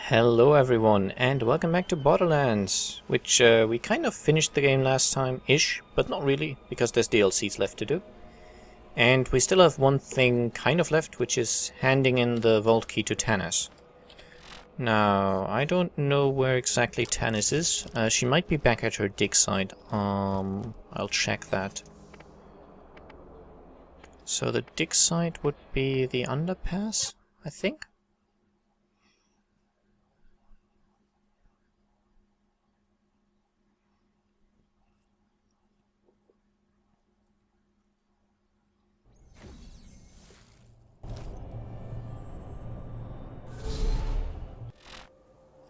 Hello everyone, and welcome back to Borderlands, which we kind of finished the game last time-ish, but not really, because there's DLCs left to do. And we still have one thing kind of left, which is handing in the vault key to Tannis. Now, I don't know where exactly Tannis is. She might be back at her dig site. I'll check that. So the dig site would be the underpass, I think?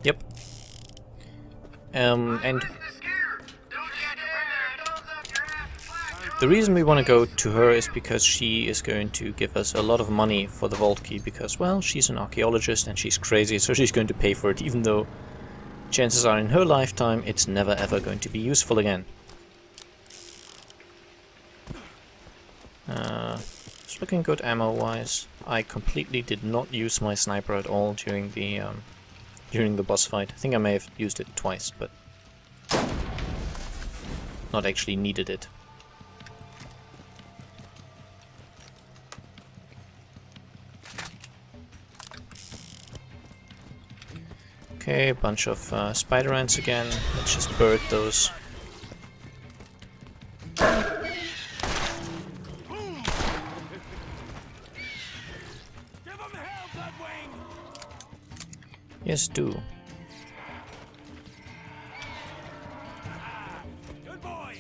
Yep. And the reason we want to go to her is because she is going to give us a lot of money for the vault key because, well, she's an archaeologist and she's crazy, so she's going to pay for it, even though chances are in her lifetime it's never ever going to be useful again. It's looking good ammo-wise. I completely did not use my sniper at all during the boss fight. I think I may have used it twice, but not actually needed it. Okay, a bunch of spider ants again. Let's just bird those. Yes, do. Good boy.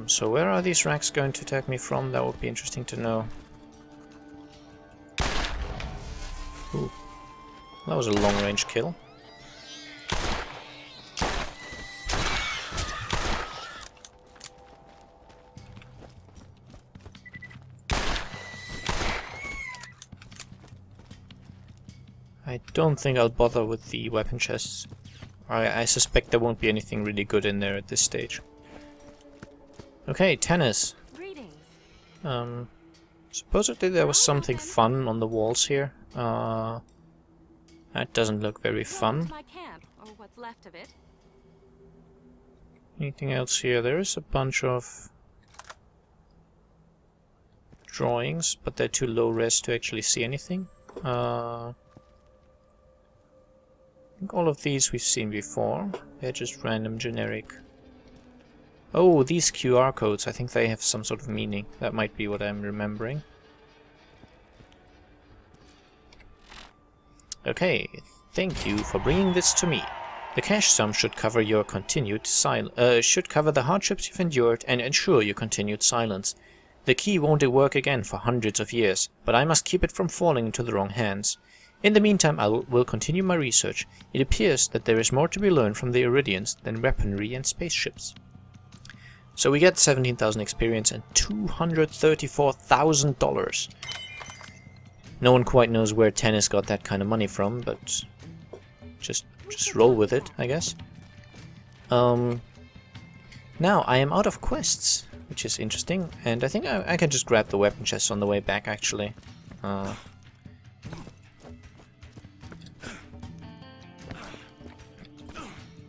So where are these racks going to attack me from? That would be interesting to know. Ooh. That was a long-range kill. I don't think I'll bother with the weapon chests. I suspect there won't be anything really good in there at this stage. Okay, Tannis. Greetings. Supposedly there was something fun on the walls here. That doesn't look very fun. My camp, or what's left of it. Anything else here? There is a bunch of drawings, but they're too low res to actually see anything. I think all of these we've seen before. They're just random generic. Oh, these QR codes, I think they have some sort of meaning. That might be what I'm remembering. Okay, thank you for bringing this to me. The cash sum should cover your continued should cover the hardships you've endured and ensure your continued silence. The key won't work again for hundreds of years, but I must keep it from falling into the wrong hands. In the meantime, I will continue my research. It appears that there is more to be learned from the Iridians than weaponry and spaceships. So we get 17,000 experience and $234,000. No one quite knows where Tannis got that kind of money from, but just roll with it, I guess. Now I am out of quests, which is interesting, and I think I can just grab the weapon chest on the way back, actually.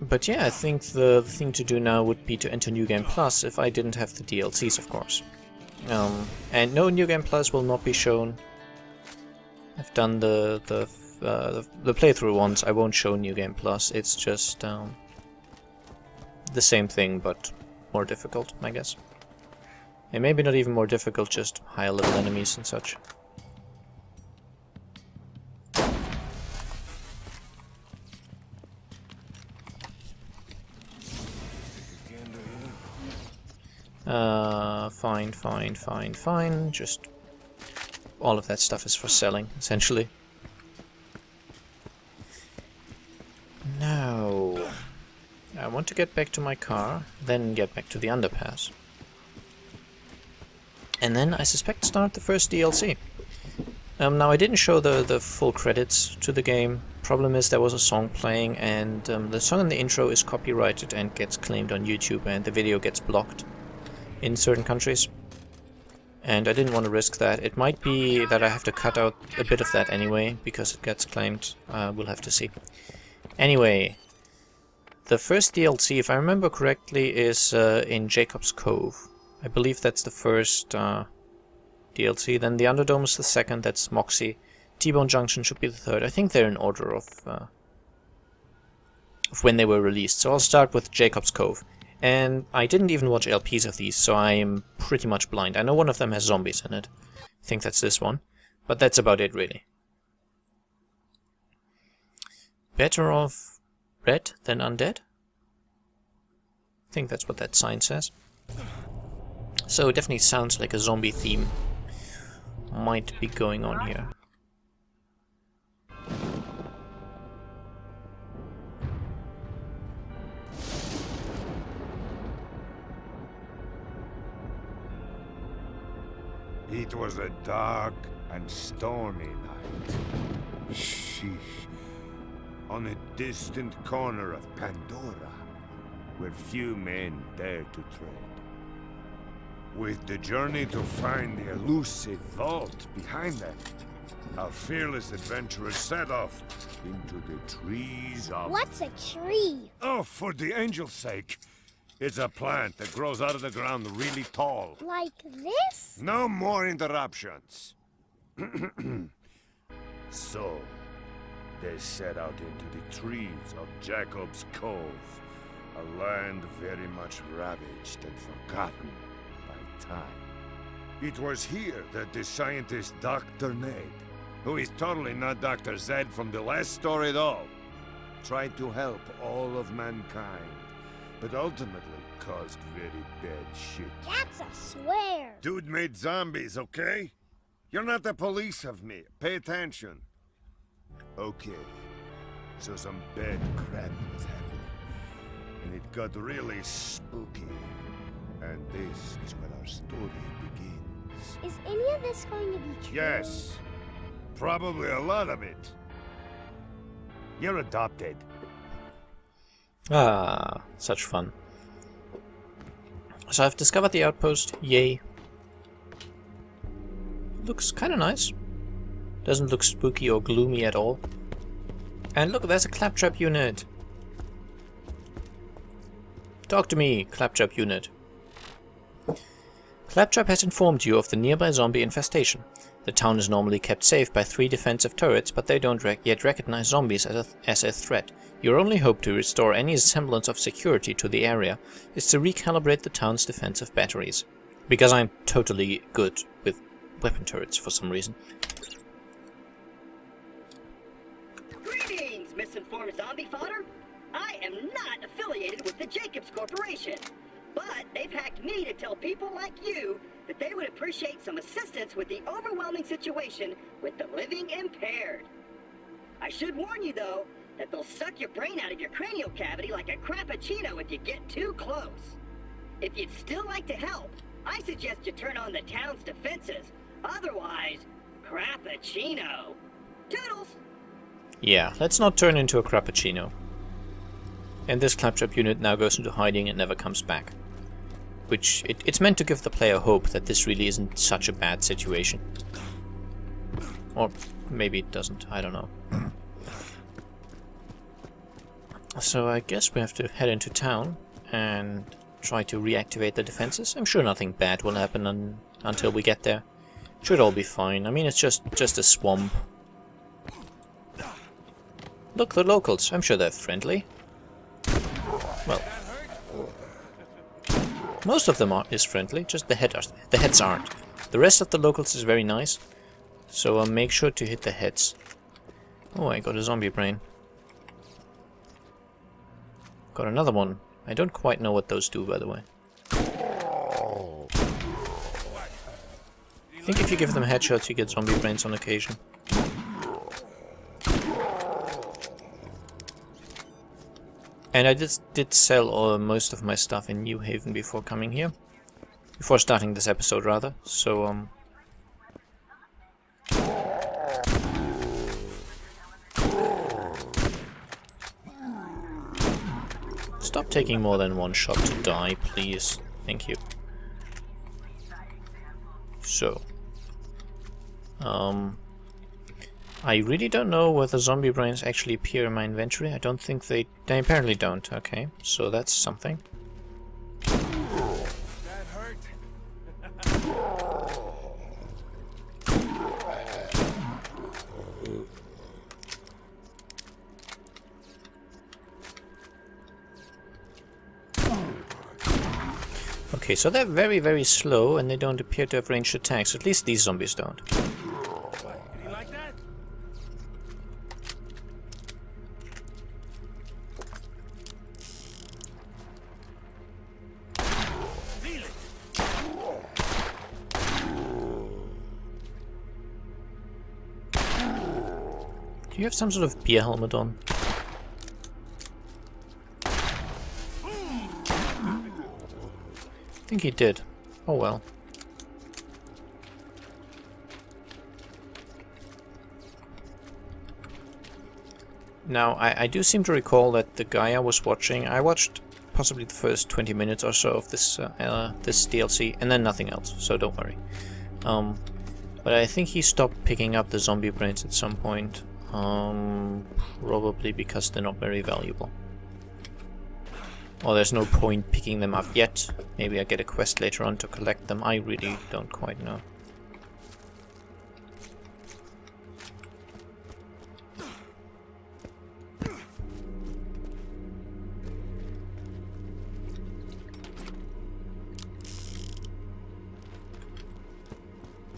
But yeah, I think the thing to do now would be to enter New Game Plus if I didn't have the DLCs, of course. And no, New Game Plus will not be shown. I've done the playthrough once. I won't show New Game Plus. It's just the same thing, but more difficult, I guess. And maybe not even more difficult, just higher level enemies and such. Fine. Just all of that stuff is for selling, essentially. Now, I want to get back to my car, then get back to the underpass. And then I suspect start the first DLC. Now I didn't show the full credits to the game. Problem is there was a song playing, and the song in the intro is copyrighted and gets claimed on YouTube, and the video gets blocked in certain countries. And I didn't want to risk that. It might be that I have to cut out a bit of that anyway, because it gets claimed. We'll have to see. Anyway, the first DLC, if I remember correctly, is in Jacob's Cove. I believe that's the first DLC. Then the Underdome is the second, that's Moxie. T-Bone Junction should be the third. I think they're in order of when they were released. So I'll start with Jacob's Cove. And I didn't even watch LPs of these, so I'm pretty much blind. I know one of them has zombies in it. I think that's this one. But that's about it, really. Better off red than undead? I think that's what that sign says. So it definitely sounds like a zombie theme might be going on here. It was a dark and stormy night. Sheesh. On a distant corner of Pandora, where few men dare to tread. With the journey to find the elusive vault behind them, our fearless adventurers set off into the trees of... What's a tree? Oh, for the angel's sake! It's a plant that grows out of the ground really tall. Like this? No more interruptions. So, they set out into the trees of Jacob's Cove, a land very much ravaged and forgotten by time. It was here that the scientist Dr. Ned, who is totally not Dr. Zed from the last story at all, tried to help all of mankind, but ultimately caused very bad shit. That's a swear. Dude made zombies, okay? You're not the police of me. Pay attention. Okay. So some bad crap was happening. And it got really spooky. And this is where our story begins. Is any of this going to be true? Yes. Probably a lot of it. You're adopted. Ah, such fun. So I've discovered the outpost, yay. Looks kinda nice. Doesn't look spooky or gloomy at all. And look, there's a claptrap unit. Talk to me, claptrap unit. Claptrap has informed you of the nearby zombie infestation. The town is normally kept safe by 3 defensive turrets, but they don't yet recognize zombies as a threat. Your only hope to restore any semblance of security to the area is to recalibrate the town's defensive batteries. Because I'm totally good with weapon turrets for some reason. Greetings, misinformed zombie fodder! I am not affiliated with the Jacobs Corporation, but they've hacked me to tell people like you that they would appreciate some assistance with the overwhelming situation with the living impaired. I should warn you, though, that they'll suck your brain out of your cranial cavity like a crappuccino if you get too close. If you'd still like to help, I suggest you turn on the town's defenses. Otherwise, crappuccino. Toodles! Yeah, let's not turn into a crappuccino. And this claptrap unit now goes into hiding and never comes back. Which, it's meant to give the player hope that this really isn't such a bad situation. Or maybe it doesn't, I don't know. So I guess we have to head into town and try to reactivate the defenses. I'm sure nothing bad will happen until we get there. Should all be fine. I mean, it's just a swamp. Look, the locals. I'm sure they're friendly. Well, most of them is friendly. Just the heads aren't. The rest of the locals is very nice. So make sure to hit the heads. Oh, I got a zombie brain. Got another one. I don't quite know what those do, by the way. I think if you give them headshots, you get zombie brains on occasion. And I did sell most of my stuff in New Haven before coming here. Before starting this episode, rather. So, stop taking more than one shot to die, please. Thank you. So, I really don't know whether zombie brains actually appear in my inventory. I don't think they apparently don't. Okay, so that's something. That hurt. Okay, so they're very, very slow, and they don't appear to have ranged attacks. At least these zombies don't. Did he like that? Feel it. Do you have some sort of beer helmet on? I think he did. Oh well. Now, I do seem to recall that the guy I was watching, I watched possibly the first 20 minutes or so of this this DLC, and then nothing else, so don't worry. But I think he stopped picking up the zombie brains at some point, probably because they're not very valuable. Or there's no point picking them up yet. Maybe I get a quest later on to collect them. I really don't quite know.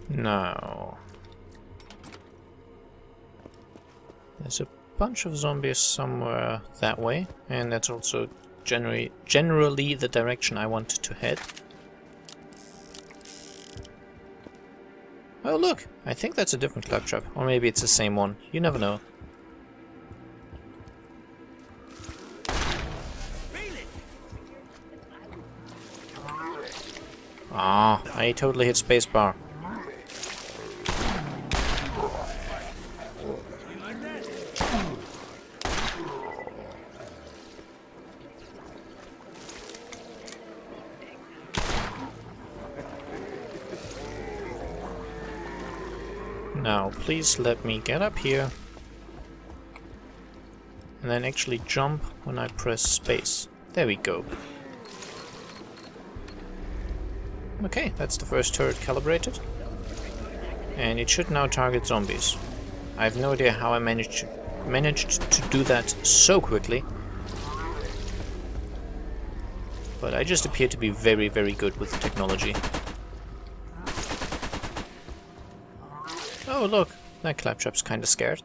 Now, there's a bunch of zombies somewhere that way, and that's also generally the direction I want to head. Oh look, I think that's a different claptrap, or maybe it's the same one. You never know. Ah, I totally hit spacebar. Now, please let me get up here and then actually jump when I press space. There we go. Okay, that's the first turret calibrated. And it should now target zombies. I have no idea how I managed to do that so quickly. But I just appear to be very, very good with the technology. Oh look, that claptrap's kinda scared.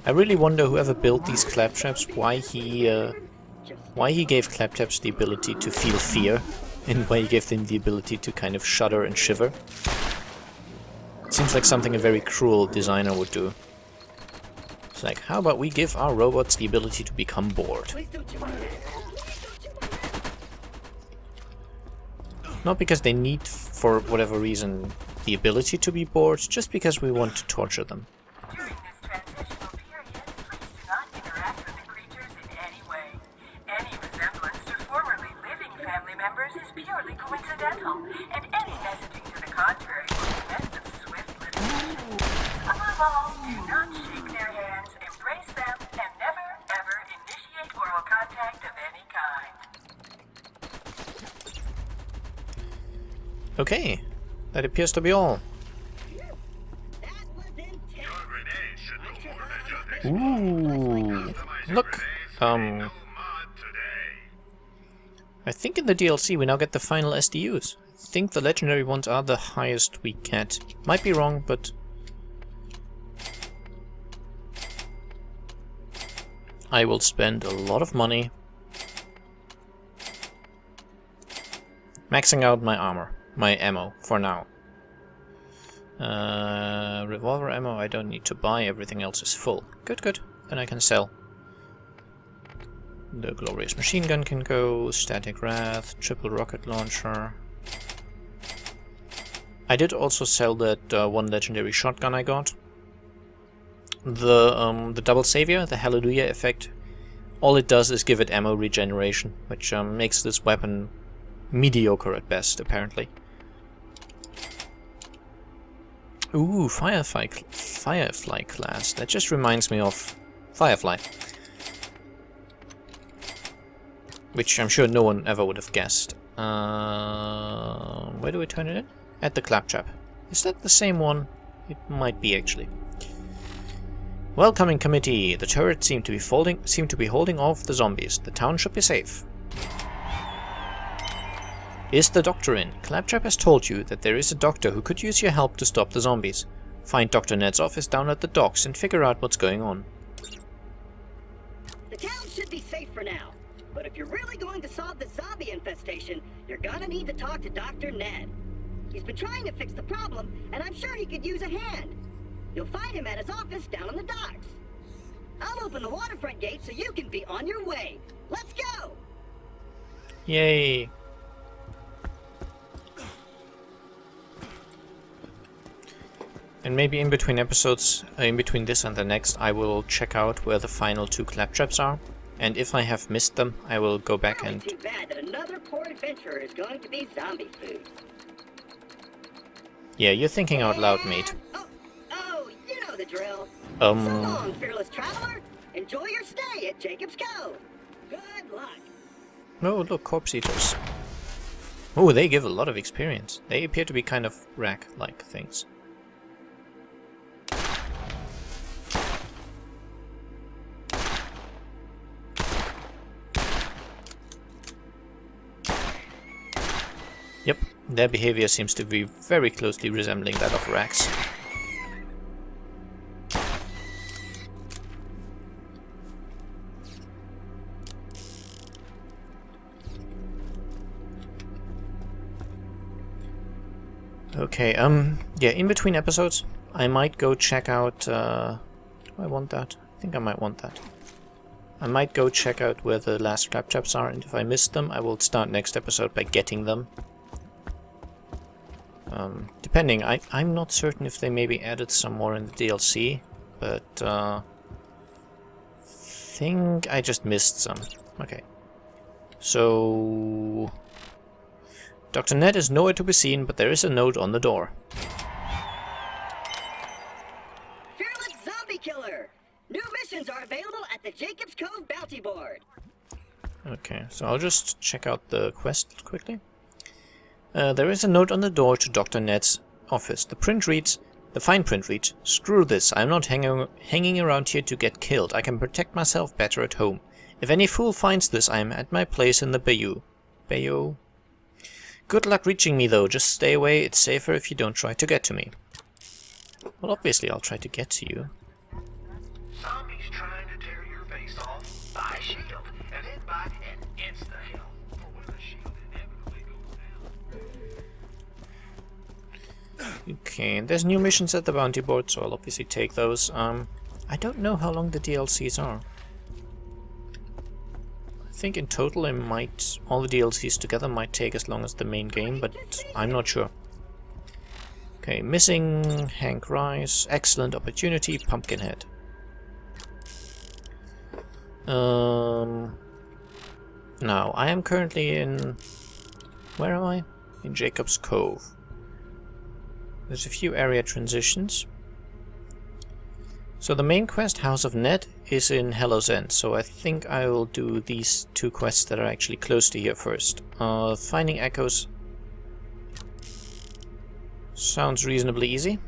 I really wonder whoever built these claptraps, why he gave claptraps the ability to feel fear, and why he gave them the ability to kind of shudder and shiver. It seems like something a very cruel designer would do. It's like, how about we give our robots the ability to become bored? Not because they need, for whatever reason, the ability to be bored, just because we want to torture them. During this transitional period, please do not interact with the creatures in any way. Any resemblance to formerly living family members is purely coincidental, and any messaging to the contrary will be met with swift litigation. Above all, do not shake their hands, embrace them, and never, ever initiate oral contact of any kind. Okay, that appears to be all. Ooh, look, I think in the DLC we now get the final SDUs. I think the legendary ones are the highest we get. Might be wrong, but I will spend a lot of money maxing out my armor, my ammo, for now. Revolver ammo I don't need to buy, everything else is full. Good, good. Then I can sell. The glorious machine gun can go, static wrath, triple rocket launcher. I did also sell that one legendary shotgun I got. The double savior, the hallelujah effect, all it does is give it ammo regeneration, which makes this weapon mediocre at best, apparently. Ooh, Firefly class. That just reminds me of Firefly. Which I'm sure no one ever would have guessed. Where do we turn it in? At the Claptrap. Is that the same one? It might be, actually. Welcoming committee. The turrets seem to be holding off the zombies. The town should be safe. Is the doctor in? Claptrap has told you that there is a doctor who could use your help to stop the zombies. Find Dr. Ned's office down at the docks and figure out what's going on. The town should be safe for now. But if you're really going to solve the zombie infestation, you're gonna need to talk to Dr. Ned. He's been trying to fix the problem, and I'm sure he could use a hand. You'll find him at his office down on the docks. I'll open the waterfront gate so you can be on your way. Let's go! Yay! And maybe in between episodes, in between this and the next, I will check out where the final 2 Claptraps are. And if I have missed them, I will go back and... Too bad that another poor adventurer is going to be zombie food. Yeah, you're thinking out loud, mate. Oh, you know the drill. So long, fearless traveler. Enjoy your stay at Jacob's Cove. Good luck. Oh, look, corpse eaters. Oh, they give a lot of experience. They appear to be kind of rack-like things. Yep, their behavior seems to be very closely resembling that of racks. Okay, yeah, in between episodes, I might go check out, do I want that? I think I might want that. I might go check out where the last Claptraps are, and if I missed them, I will start next episode by getting them. Depending, I'm not certain if they maybe added some more in the DLC, but think I just missed some. Okay. So... Dr. Ned is nowhere to be seen, but there is a note on the door. Fearless Zombie Killer! New missions are available at the Jacob's Cove bounty board. Okay, so I'll just check out the quest quickly. There is a note on the door to Dr. Ned's office. The fine print reads, "Screw this, I'm not hanging around here to get killed. I can protect myself better at home. If any fool finds this, I am at my place in the bayou. Bayou? Good luck reaching me though, just stay away, it's safer if you don't try to get to me." Well, obviously I'll try to get to you. Zombies trying to tear your face off. Buy a shield, and then buy an insta-heal. For when the shield inevitably goes down. Okay, there's new missions at the bounty board, so I'll obviously take those. I don't know how long the DLCs are. I think in total all the DLCs together might take as long as the main game, but I'm not sure. Okay, missing Hank Rice, excellent opportunity, Pumpkinhead. Now, I am currently in... Where am I? In Jacob's Cove. There's a few area transitions. So the main quest, House of Ned, is in Hellow's End, so I think I will do these 2 quests that are actually close to here first. Finding Echoes sounds reasonably easy.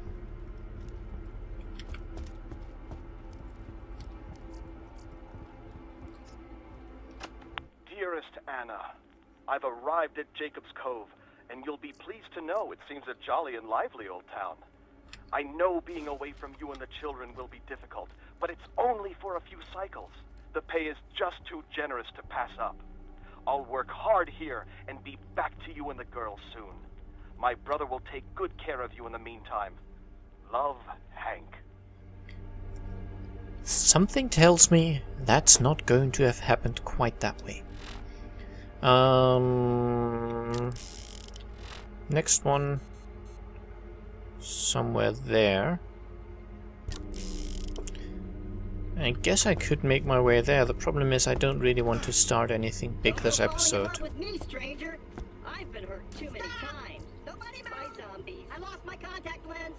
Dearest Anna, I've arrived at Jacob's Cove, and you'll be pleased to know it seems a jolly and lively old town. I know being away from you and the children will be difficult, but it's only for a few cycles. The pay is just too generous to pass up. I'll work hard here and be back to you and the girls soon. My brother will take good care of you in the meantime. Love, Hank. Something tells me that's not going to have happened quite that way. Next one... somewhere there. I guess I could make my way there. The problem is I don't really want to start anything big this episode. With me, stranger. I've been hurt too many times. Nobody by zombies. I lost my contact lens.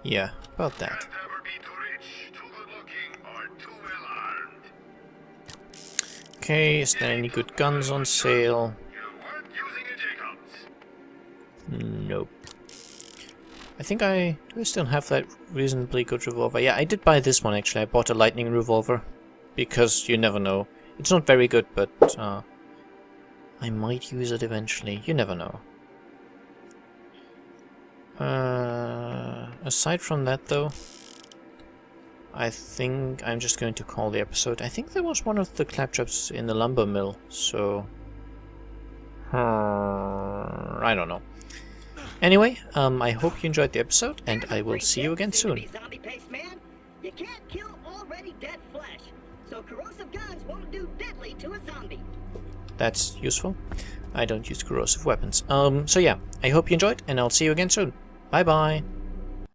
Yeah, about that. Can't ever be too rich, too good looking, or too well armed. Okay, is there any good guns on sale? You weren't using a Jacobs. Nope. I think I still have that reasonably good revolver. Yeah, I did buy this one actually. I bought a lightning revolver because you never know. It's not very good, but I might use it eventually. You never know. Aside from that though, I think I'm just going to call the episode. I think there was one of the claptraps in the lumber mill, so I don't know. Anyway, I hope you enjoyed the episode, and I will see you again soon. Zombie paste, man. You can't kill already dead flesh, so corrosive guns won't do diddly to a zombie. That's useful. I don't use corrosive weapons. So yeah, I hope you enjoyed, and I'll see you again soon. Bye bye.